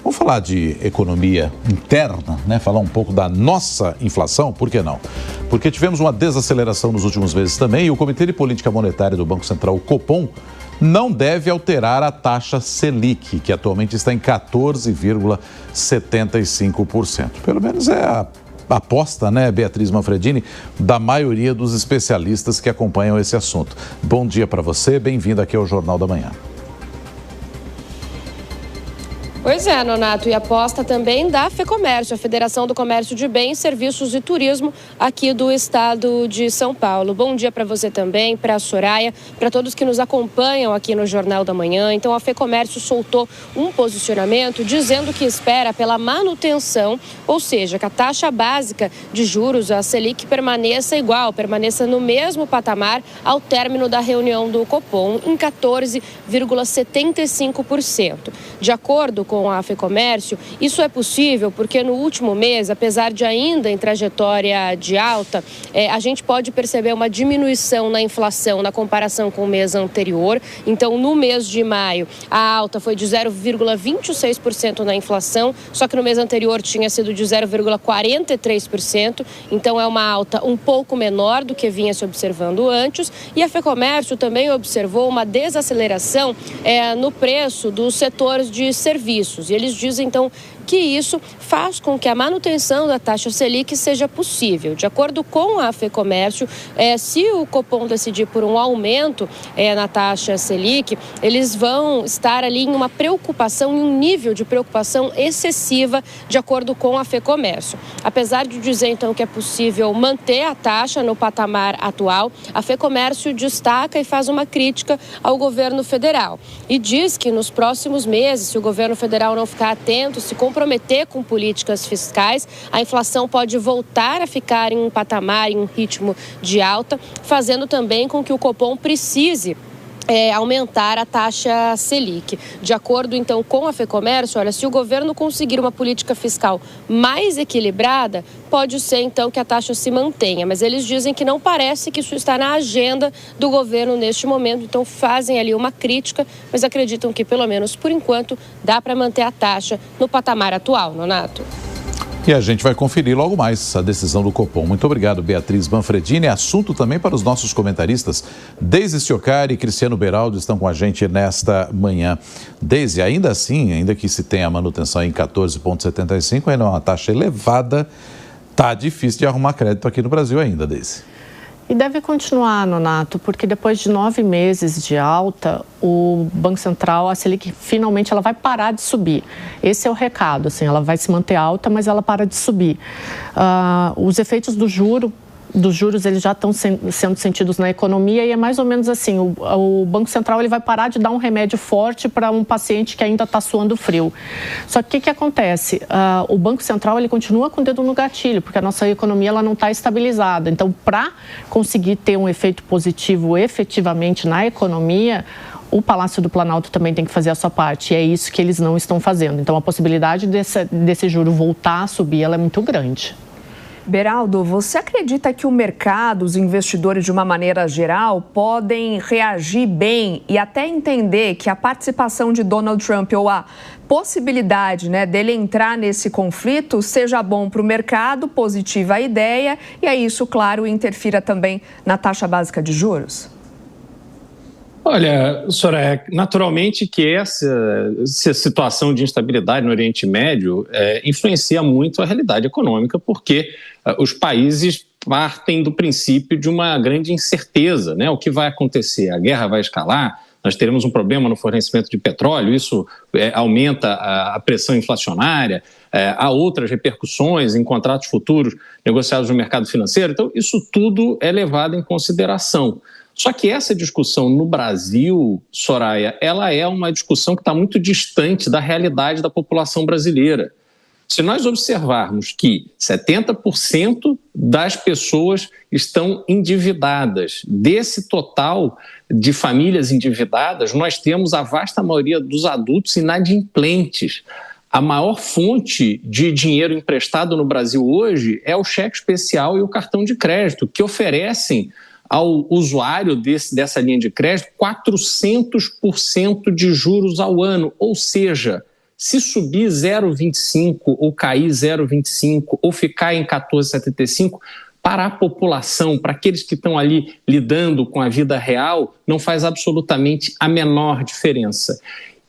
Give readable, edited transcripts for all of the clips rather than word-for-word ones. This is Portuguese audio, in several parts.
Vamos falar de economia interna, né? Falar um pouco da nossa inflação, por que não? Porque tivemos uma desaceleração nos últimos meses também e o Comitê de Política Monetária do Banco Central, o Copom, não deve alterar a taxa Selic, que atualmente está em 14,75%. Pelo menos é a aposta, né, Beatriz Manfredini, da maioria dos especialistas que acompanham esse assunto. Bom dia para você, bem-vindo aqui ao Jornal da Manhã. Pois é, Nonato, e aposta também da FEComércio, a Federação do Comércio de Bens, Serviços e Turismo aqui do estado de São Paulo. Bom dia para você também, para a Soraya, para todos que nos acompanham aqui no Jornal da Manhã. Então, a FEComércio soltou um posicionamento dizendo que espera pela manutenção, ou seja, que a taxa básica de juros, a Selic, permaneça igual, permaneça no mesmo patamar ao término da reunião do Copom, em 14,75%. De acordo com a FEComércio, isso é possível porque no último mês, apesar de ainda em trajetória de alta, a gente pode perceber uma diminuição na inflação na comparação com o mês anterior. Então, no mês de maio, a alta foi de 0,26% na inflação, só que no mês anterior tinha sido de 0,43%. Então, é uma alta um pouco menor do que vinha se observando antes. E a FEComércio também observou uma desaceleração no preço dos setores de serviços. E eles dizem, então, que isso faz com que a manutenção da taxa Selic seja possível. De acordo com a FEComércio, se o Copom decidir por um aumento na taxa Selic, eles vão estar ali em uma preocupação, em um nível de preocupação excessiva, de acordo com a FEComércio. Apesar de dizer, então, que é possível manter a taxa no patamar atual, a FEComércio destaca e faz uma crítica ao governo federal. E diz que nos próximos meses, se o governo federal não ficar atento, se comprometer com políticas fiscais, a inflação pode voltar a ficar em um patamar, em um ritmo de alta, fazendo também com que o Copom precise aumentar a taxa Selic. De acordo, então, com a FEComércio, olha, se o governo conseguir uma política fiscal mais equilibrada, pode ser, então, que a taxa se mantenha. Mas eles dizem que não parece que isso está na agenda do governo neste momento. Então, fazem ali uma crítica, mas acreditam que, pelo menos por enquanto, dá para manter a taxa no patamar atual, Nonato. E a gente vai conferir logo mais a decisão do Copom. Muito obrigado, Beatriz Manfredini. Assunto também para os nossos comentaristas. Deise Stiocari e Cristiano Beraldo estão com a gente nesta manhã. Deise, ainda assim, ainda que se tenha a manutenção em 14,75, ainda é uma taxa elevada, tá difícil de arrumar crédito aqui no Brasil ainda, Deise. E deve continuar, Nonato, porque depois de 9 meses de alta, o Banco Central, a Selic, finalmente ela vai parar de subir. Esse é o recado, assim, ela vai se manter alta, mas ela para de subir. Os efeitos dos juros eles já estão sendo sentidos na economia e é mais ou menos assim, o Banco Central ele vai parar de dar um remédio forte para um paciente que ainda está suando frio. Só que o que acontece? O Banco Central ele continua com o dedo no gatilho, porque a nossa economia ela não está estabilizada. Então, para conseguir ter um efeito positivo efetivamente na economia, o Palácio do Planalto também tem que fazer a sua parte, e é isso que eles não estão fazendo. Então, a possibilidade desse juro voltar a subir ela é muito grande. Beraldo, você acredita que o mercado, os investidores de uma maneira geral, podem reagir bem e até entender que a participação de Donald Trump ou a possibilidade, dele entrar nesse conflito seja bom para o mercado, positiva a ideia, e aí isso, claro, interfira também na taxa básica de juros? Olha, Soraya, naturalmente que essa situação de instabilidade no Oriente Médio influencia muito a realidade econômica, porque os países partem do princípio de uma grande incerteza, né? O que vai acontecer? A guerra vai escalar? Nós teremos um problema no fornecimento de petróleo, isso aumenta a pressão inflacionária, há outras repercussões em contratos futuros negociados no mercado financeiro, então isso tudo é levado em consideração. Só que essa discussão no Brasil, Soraya, ela é uma discussão que está muito distante da realidade da população brasileira. Se nós observarmos que 70% das pessoas estão endividadas, desse total de famílias endividadas, nós temos a vasta maioria dos adultos inadimplentes. A maior fonte de dinheiro emprestado no Brasil hoje é o cheque especial e o cartão de crédito, que oferecem ao usuário dessa linha de crédito 400% de juros ao ano, ou seja, se subir 0,25 ou cair 0,25 ou ficar em 14,75, para a população, para aqueles que estão ali lidando com a vida real, não faz absolutamente a menor diferença.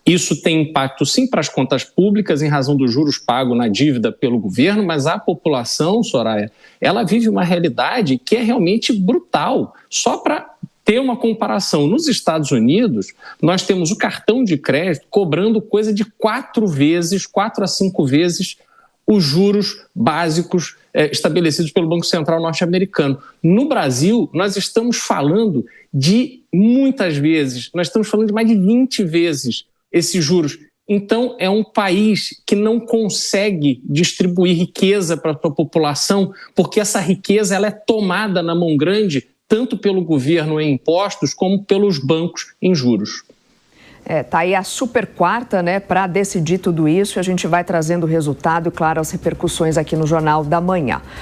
Isso tem impacto, sim, para as contas públicas, em razão dos juros pagos na dívida pelo governo, mas a população, Soraya, ela vive uma realidade que é realmente brutal. Só para ter uma comparação, nos Estados Unidos, nós temos o cartão de crédito cobrando coisa de 4 a 5 vezes os juros básicos estabelecidos pelo Banco Central norte-americano. No Brasil, nós estamos falando de, muitas vezes, nós estamos falando de mais de 20 vezes esses juros. Então, é um país que não consegue distribuir riqueza para a sua população, porque essa riqueza ela é tomada na mão grande, tanto pelo governo em impostos, como pelos bancos em juros. Tá aí a super quarta, né, para decidir tudo isso. A gente vai trazendo o resultado e, claro, as repercussões aqui no Jornal da Manhã.